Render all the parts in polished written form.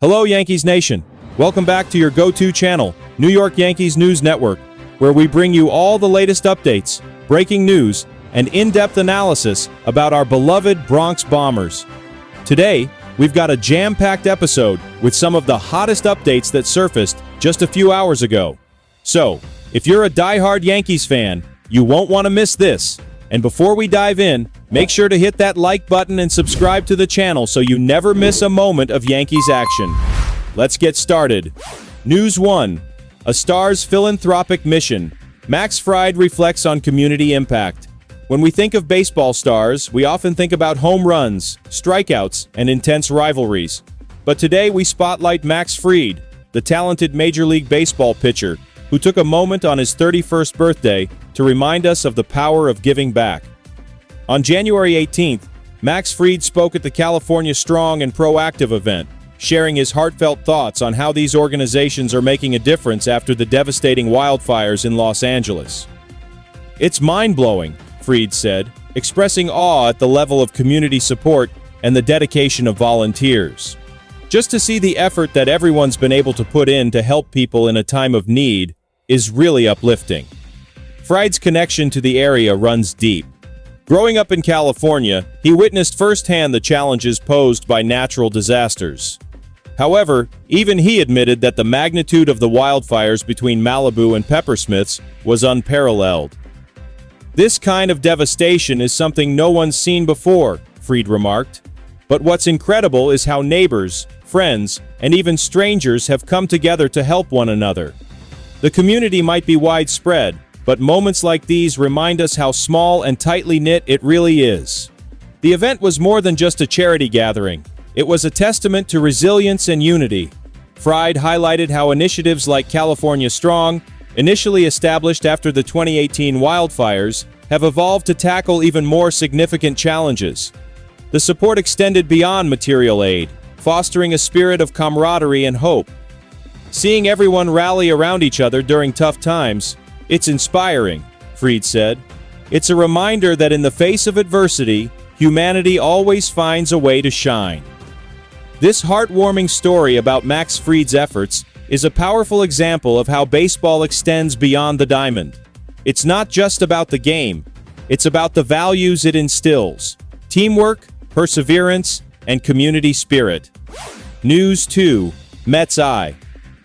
Hello, Yankees Nation. Welcome back to your go-to channel, New York Yankees News Network, where we bring you all the latest updates, breaking news, and in-depth analysis about our beloved Bronx Bombers. Today, we've got a jam-packed episode with some of the hottest updates that surfaced just a few hours ago. So, if you're a die-hard Yankees fan, you won't want to miss this. And before we dive in, make sure to hit that like button and subscribe to the channel so you never miss a moment of Yankees action. Let's get started. News 1. A star's philanthropic mission. Max Fried reflects on community impact. When we think of baseball stars, we often think about home runs, strikeouts, and intense rivalries. But today we spotlight Max Fried, the talented Major League Baseball pitcher, who took a moment on his 31st birthday to remind us of the power of giving back. On January 18th, Max Fried spoke at the California Strong and ProActiV event, sharing his heartfelt thoughts on how these organizations are making a difference after the devastating wildfires in Los Angeles. "It's mind-blowing," Fried said, expressing awe at the level of community support and the dedication of volunteers. "Just to see the effort that everyone's been able to put in to help people in a time of need is really uplifting." Fried's connection to the area runs deep. Growing up in California, he witnessed firsthand the challenges posed by natural disasters. However, even he admitted that the magnitude of the wildfires between Malibu and Peppersmiths was unparalleled. "This kind of devastation is something no one's seen before," Fried remarked. "But what's incredible is how neighbors, friends, and even strangers have come together to help one another. The community might be widespread, but moments like these remind us how small and tightly knit it really is." The event was more than just a charity gathering. It was a testament to resilience and unity. Fried highlighted how initiatives like California Strong, initially established after the 2018 wildfires, have evolved to tackle even more significant challenges. The support extended beyond material aid, fostering a spirit of camaraderie and hope. "Seeing everyone rally around each other during tough times, it's inspiring," Fried said. "It's a reminder that in the face of adversity, humanity always finds a way to shine." This heartwarming story about Max Fried's efforts is a powerful example of how baseball extends beyond the diamond. It's not just about the game, it's about the values it instills: teamwork, perseverance, and community spirit. News 2. Mets Eye.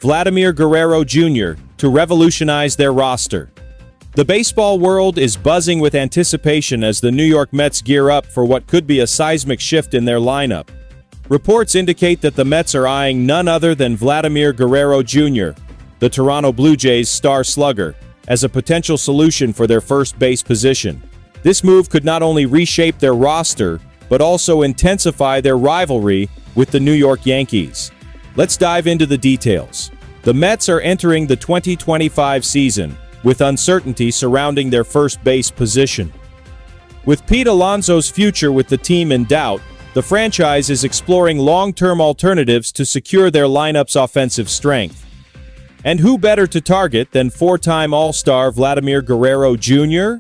Vladimir Guerrero Jr. to revolutionize their roster. The baseball world is buzzing with anticipation as the New York Mets gear up for what could be a seismic shift in their lineup. Reports indicate that the Mets are eyeing none other than Vladimir Guerrero Jr., the Toronto Blue Jays' star slugger, as a potential solution for their first base position. This move could not only reshape their roster, but also intensify their rivalry with the New York Yankees. Let's dive into the details. The Mets are entering the 2025 season with uncertainty surrounding their first base position. With Pete Alonso's future with the team in doubt, the franchise is exploring long-term alternatives to secure their lineup's offensive strength. And who better to target than four-time All-Star Vladimir Guerrero Jr.?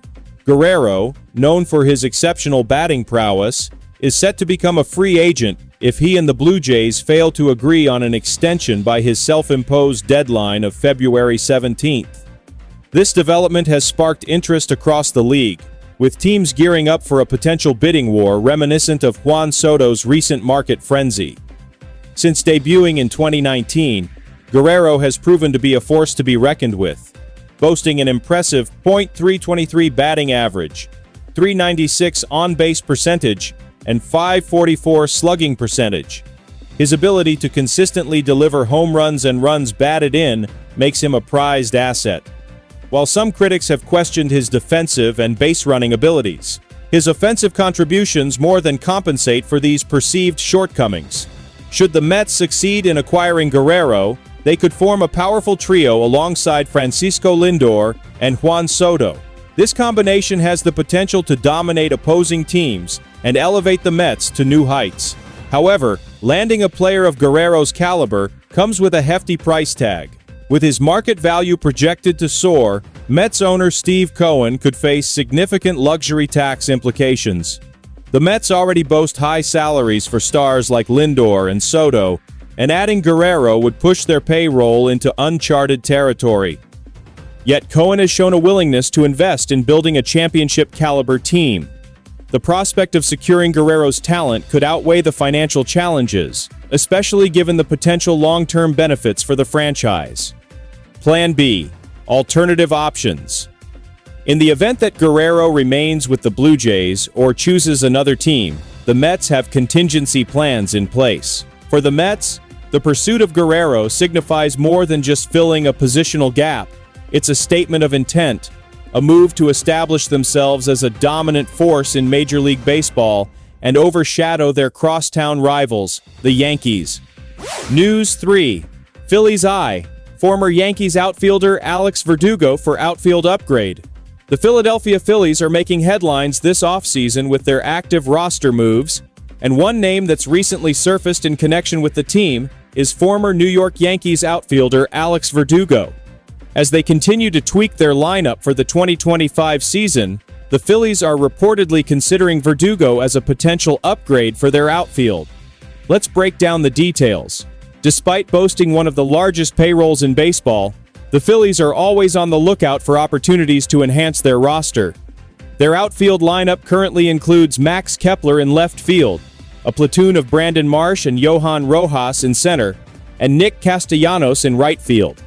Guerrero, known for his exceptional batting prowess, is set to become a free agent if he and the Blue Jays fail to agree on an extension by his self-imposed deadline of February 17th. This development has sparked interest across the league, with teams gearing up for a potential bidding war reminiscent of Juan Soto's recent market frenzy. Since debuting in 2019, Guerrero has proven to be a force to be reckoned with, boasting an impressive .323 batting average, .396 on-base percentage, and .544 slugging percentage. His ability to consistently deliver home runs and runs batted in makes him a prized asset. While some critics have questioned his defensive and base-running abilities, his offensive contributions more than compensate for these perceived shortcomings. Should the Mets succeed in acquiring Guerrero, they could form a powerful trio alongside Francisco Lindor and Juan Soto. This combination has the potential to dominate opposing teams and elevate the Mets to new heights. However, landing a player of Guerrero's caliber comes with a hefty price tag. With his market value projected to soar, Mets owner Steve Cohen could face significant luxury tax implications. The Mets already boast high salaries for stars like Lindor and Soto, and adding Guerrero would push their payroll into uncharted territory. Yet Cohen has shown a willingness to invest in building a championship-caliber team. The prospect of securing Guerrero's talent could outweigh the financial challenges, especially given the potential long-term benefits for the franchise. Plan B: alternative options. In the event that Guerrero remains with the Blue Jays or chooses another team, the Mets have contingency plans in place. For the Mets, the pursuit of Guerrero signifies more than just filling a positional gap. It's a statement of intent, a move to establish themselves as a dominant force in Major League Baseball and overshadow their crosstown rivals, the Yankees. News 3. Phillies Eye. Former Yankees outfielder Alex Verdugo for outfield upgrade. The Philadelphia Phillies are making headlines this offseason with their active roster moves, and one name that's recently surfaced in connection with the team is former New York Yankees outfielder Alex Verdugo. As they continue to tweak their lineup for the 2025 season, the Phillies are reportedly considering Verdugo as a potential upgrade for their outfield. Let's break down the details. Despite boasting one of the largest payrolls in baseball, the Phillies are always on the lookout for opportunities to enhance their roster. Their outfield lineup currently includes Max Kepler in left field, a platoon of Brandon Marsh and Johan Rojas in center, and Nick Castellanos in right field.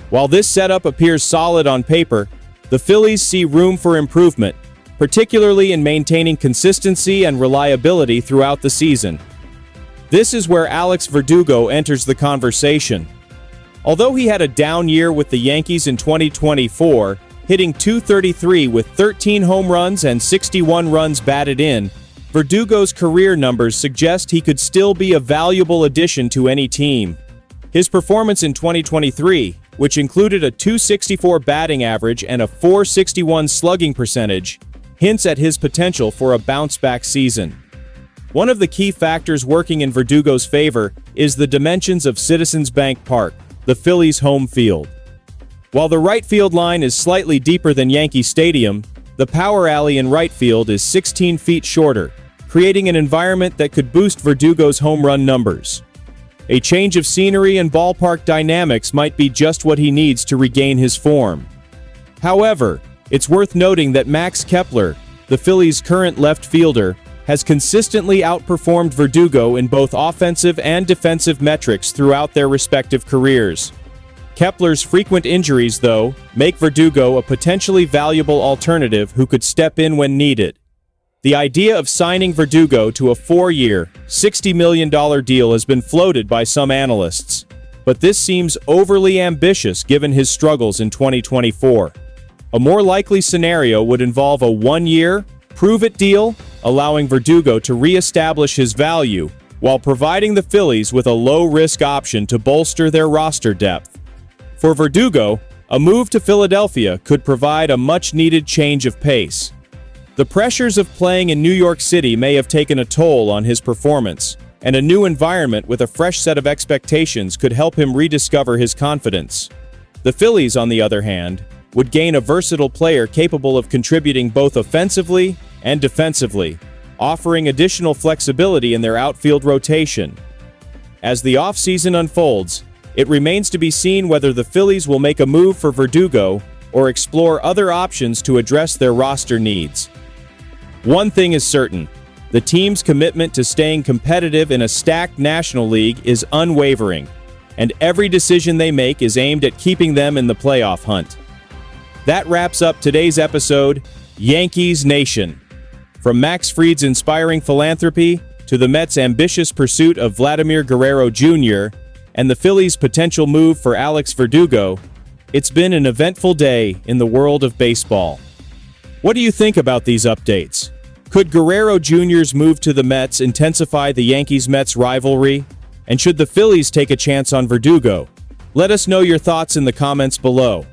While this setup appears solid on paper, the Phillies see room for improvement, particularly in maintaining consistency and reliability throughout the season. This is where Alex Verdugo enters the conversation. Although he had a down year with the Yankees in 2024, hitting .233 with 13 home runs and 61 runs batted in, Verdugo's career numbers suggest he could still be a valuable addition to any team. His performance in 2023, which included a .264 batting average and a .461 slugging percentage, hints at his potential for a bounce-back season. One of the key factors working in Verdugo's favor is the dimensions of Citizens Bank Park, the Phillies' home field. While the right field line is slightly deeper than Yankee Stadium, the power alley in right field is 16 feet shorter, creating an environment that could boost Verdugo's home run numbers. A change of scenery and ballpark dynamics might be just what he needs to regain his form. However, it's worth noting that Max Kepler, the Phillies' current left fielder, has consistently outperformed Verdugo in both offensive and defensive metrics throughout their respective careers. Kepler's frequent injuries, though, make Verdugo a potentially valuable alternative who could step in when needed. The idea of signing Verdugo to a 4-year, $60 million deal has been floated by some analysts, but this seems overly ambitious given his struggles in 2024. A more likely scenario would involve a 1-year, prove-it deal, allowing Verdugo to re-establish his value while providing the Phillies with a low-risk option to bolster their roster depth. For Verdugo, a move to Philadelphia could provide a much-needed change of pace. The pressures of playing in New York City may have taken a toll on his performance, and a new environment with a fresh set of expectations could help him rediscover his confidence. The Phillies, on the other hand, would gain a versatile player capable of contributing both offensively and defensively, offering additional flexibility in their outfield rotation. As the offseason unfolds, it remains to be seen whether the Phillies will make a move for Verdugo or explore other options to address their roster needs. One thing is certain, the team's commitment to staying competitive in a stacked National League is unwavering, and every decision they make is aimed at keeping them in the playoff hunt. That wraps up today's episode, Yankees Nation. From Max Fried's inspiring philanthropy to the Mets' ambitious pursuit of Vladimir Guerrero Jr. and the Phillies' potential move for Alex Verdugo, it's been an eventful day in the world of baseball. What do you think about these updates? Could Guerrero Jr.'s move to the Mets intensify the Yankees-Mets rivalry? And should the Phillies take a chance on Verdugo? Let us know your thoughts in the comments below.